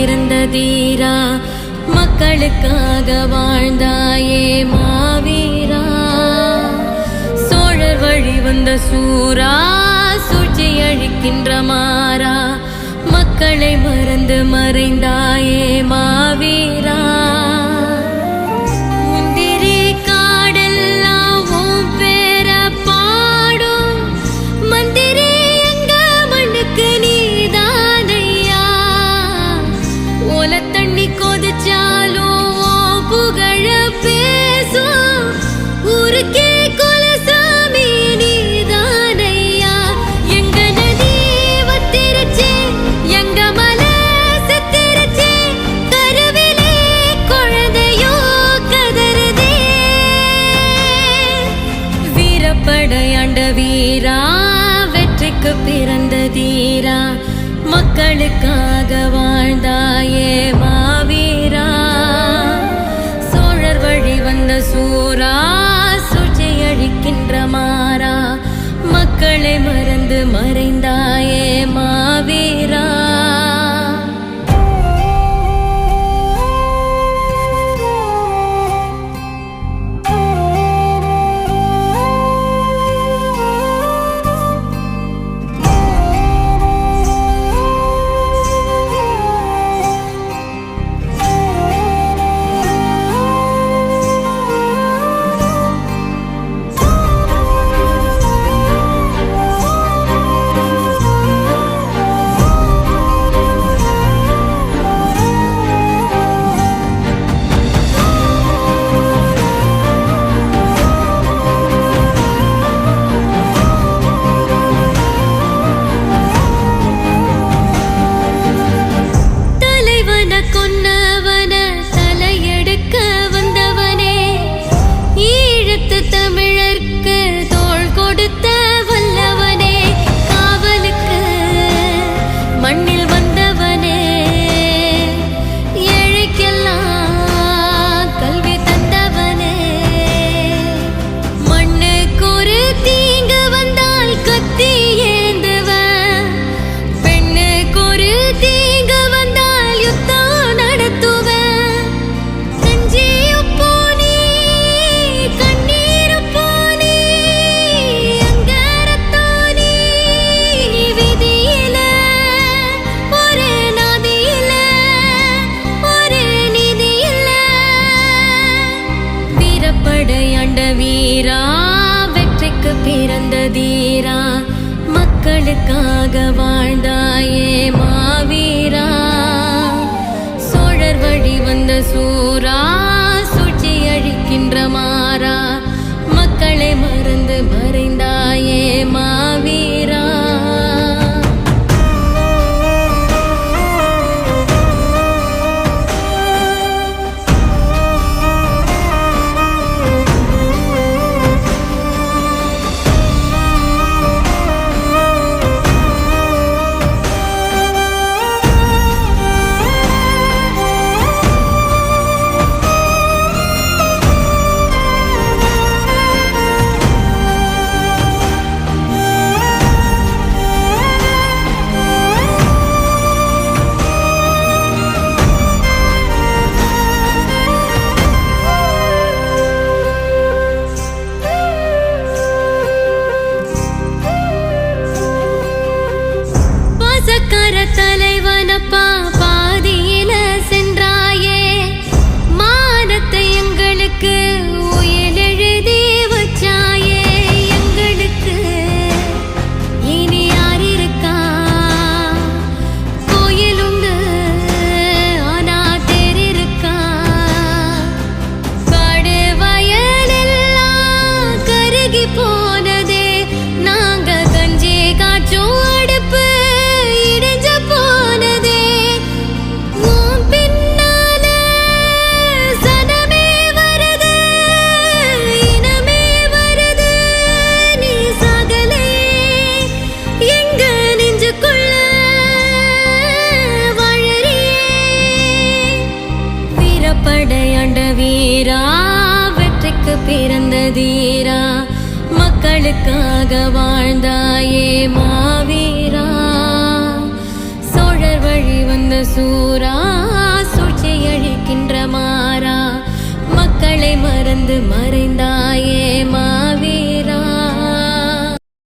பிறந்த தீரா மக்களுக்காக வாழ்ந்தாயே மாவீரா. சோழர் வழி வந்த சூரா சூழ்ச்சி அழிக்கின்ற மாறா மக்களை மறந்து மறைந்தாயே மாவீரா. படையாண்ட வீரா வெற்றிக்கு பிறந்த தீரா மக்களுக்காக வாழ்ந்தாயே மாவீரா. சோழர் வழி வந்த சூரா சூழ்ச்சி அழிக்கின்ற மாறா மக்களை மறந்து மறைந்தாயே மாவீரா. படையாண்ட வீரா வெற்றிக்கு பிறந்த தீரா மக்களுக்காக வாழ்ந்தாயே மாவீரா. சோழர் வழி வந்த சூரா சூழ்ச்சி அழிக்கின்ற மாறா மக்களை மறந்து மறைந்தாயே மாவீரா. தலைவனப்பா பாதியில சென்றாயே மானத்தை எங்களுக்கு உயிர் எழுதி வச்சாயே. எங்களுக்கு இனி யார் இருக்கா? கோயில் உண்டு ஆனா தேர் இருக்கா? காடு வயலெல்லாம் கருகி போனதே நாங்க கஞ்சி காய்ச்சும் அடுப்பு படையாண்ட வீரா வெற்றிக்கு பிறந்த தீரா மக்களுக்காக வாழ்ந்தாயே மாவீரா. சோழர் வழி வந்த சூரா மறந்து மறைந்தாயே மா